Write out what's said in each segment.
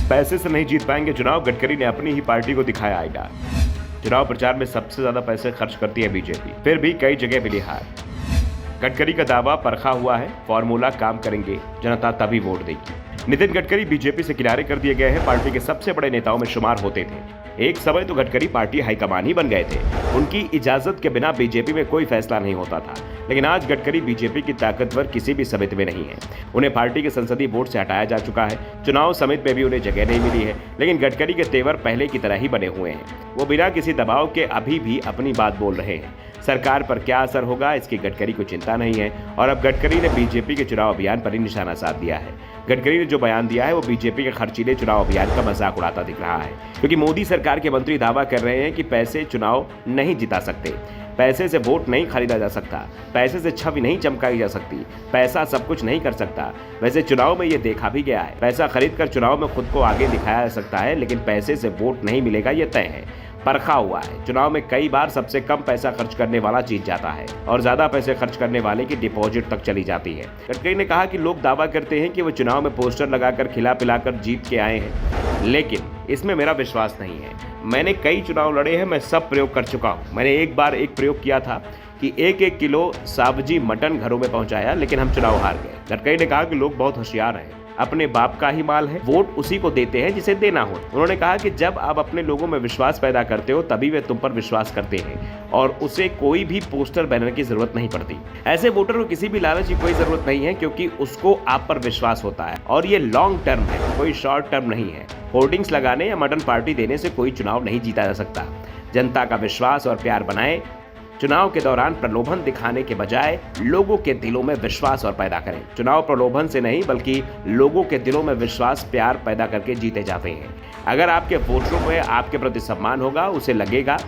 पैसे से नहीं जीत पाएंगे चुनाव, गडकरी ने अपनी ही पार्टी को दिखाया आईना। चुनाव प्रचार में सबसे ज्यादा पैसे खर्च करती है बीजेपी, फिर भी कई जगह मिली हार। गडकरी का दावा परखा हुआ है, फॉर्मूला काम करेंगे, जनता तभी वोट देगी। नितिन गडकरी बीजेपी से किनारे कर दिए गए हैं, पार्टी के सबसे बड़े नेताओं में शुमार होते थे। एक समय तो गडकरी पार्टी हाईकमान ही बन गए थे, उनकी इजाजत के बिना बीजेपी में कोई फैसला नहीं होता था। लेकिन आज गडकरी बीजेपी की ताकतवर किसी भी समिति में नहीं है, उन्हें पार्टी के संसदीय बोर्ड से हटाया जा चुका है। चुनाव समिति में भी उन्हें जगह नहीं मिली है, लेकिन गडकरी के तेवर पहले की तरह ही बने हुए हैं। वो बिना किसी दबाव के अभी भी अपनी बात बोल रहे हैं। सरकार पर क्या असर होगा इसकी गडकरी को चिंता नहीं है, और अब गडकरी ने बीजेपी के चुनाव अभियान पर ही निशाना साध दिया है। गडकरी ने जो बयान दिया है वो बीजेपी के खर्चीले चुनाव अभियान का मजाक उड़ाता दिख रहा है, क्योंकि मोदी सरकार के मंत्री दावा कर रहे हैं कि पैसे चुनाव नहीं जिता सकते, पैसे से वोट नहीं खरीदा जा सकता, पैसे से छवि नहीं चमकाई जा सकती, पैसा सब कुछ नहीं कर सकता। वैसे चुनाव में ये देखा भी गया है, पैसा खरीद कर चुनाव में खुद को आगे दिखाया जा सकता है, लेकिन पैसे से वोट नहीं मिलेगा, ये तय है, परखा हुआ है। चुनाव में कई बार सबसे कम पैसा खर्च करने वाला जीत जाता है, और ज्यादा पैसे खर्च करने वाले की डिपॉजिट तक चली जाती है। गडकरी ने कहा कि लोग दावा करते हैं कि वो चुनाव में पोस्टर लगाकर खिला पिलाकर जीत के आए हैं, लेकिन इसमें मेरा विश्वास नहीं है। मैंने कई चुनाव लड़े हैं, मैं सब प्रयोग कर चुका हूँ। मैंने एक बार एक प्रयोग किया था कि 1-1 किलो सब्जी मटन घरों में पहुंचाया, लेकिन हम चुनाव हार गए। गडकरी ने कहा कि लोग बहुत होशियार हैं, अपने बाप का ही माल है, वोट उसी को देते हैं जिसे देना हो। उन्होंने कहा कि जब आप अपने लोगों में विश्वास पैदा करते हो तभी वे तुम पर विश्वास करते हैं, और उसे कोई भी पोस्टर बैनर की जरूरत नहीं पड़ती। ऐसे वोटर को किसी भी लालच की कोई जरूरत नहीं है, क्योंकि उसको आप पर विश्वास होता है, और ये लॉन्ग टर्म है, कोई शॉर्ट टर्म नहीं है। होर्डिंग्स लगाने या मटन पार्टी देने से कोई चुनाव नहीं जीता जा सकता। जनता का विश्वास और प्यार बनाए, चुनाव के दौरान प्रलोभन दिखाने के बजाय लोगों के दिलों में विश्वास और पैदा करें। चुनाव प्रलोभन से नहीं बल्कि लोगों के दिलों में विश्वास प्यार पैदा करके जीते जाते हैं। अगर आपके वोटरों को आपके प्रति सम्मान होगा, उसे लगेगा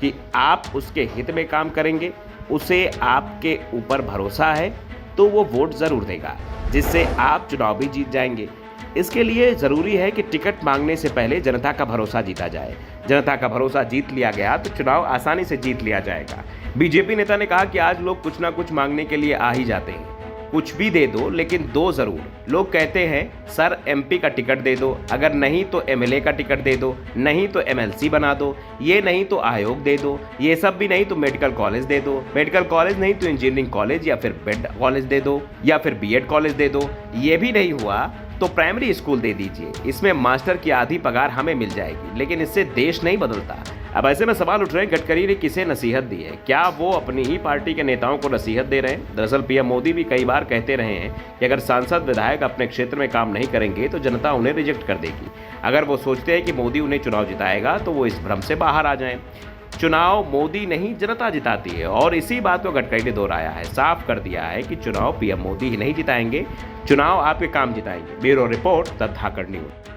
कि आप उसके हित में काम करेंगे, उसे आपके ऊपर भरोसा है, तो वो वोट जरूर देगा, जिससे आप चुनाव भी जीत जाएंगे। इसके लिए जरूरी है कि टिकट मांगने से पहले जनता का भरोसा जीता जाए। जनता का भरोसा जीत लिया गया तो चुनाव आसानी से जीत लिया जाएगा। बीजेपी नेता ने कहा कि आज लोग कुछ ना कुछ मांगने के लिए आ ही जाते हैं। कुछ भी दे दो, लेकिन दो जरूर। लोग कहते हैं सर एमपी का टिकट दे दो, अगर नहीं तो एमएलए का टिकट दे दो, नहीं तो एमएलसी बना दो, ये नहीं तो आयोग दे दो, ये सब भी नहीं तो मेडिकल कॉलेज दे दो, मेडिकल कॉलेज नहीं तो इंजीनियरिंग कॉलेज या फिर बेड कॉलेज दे दो, या फिर बीएड कॉलेज दे दो। ये भी नहीं हुआ तो प्राइमरी स्कूल दे दीजिए, इसमें मास्टर की आधी पगार हमें मिल जाएगी, लेकिन इससे देश नहीं बदलता। अब ऐसे में सवाल उठ रहे हैं गडकरी ने किसे नसीहत दी है, क्या वो अपनी ही पार्टी के नेताओं को नसीहत दे रहे हैं? दरअसल पीएम मोदी भी कई बार कहते रहे हैं कि अगर सांसद विधायक अपने क्षेत्र में काम नहीं करेंगे तो जनता उन्हें रिजेक्ट कर देगी। अगर वो सोचते हैं कि मोदी उन्हें चुनाव जिताएगा तो वो इस भ्रम से बाहर आ जाएं। चुनाव मोदी नहीं जनता जिताती है, और इसी बात को गडकरी ने दोहराया है, साफ कर दिया है कि चुनाव पीएम मोदी ही नहीं जिताएंगे, चुनाव आपके काम जिताएंगे। Bureau report, the Dhakad news.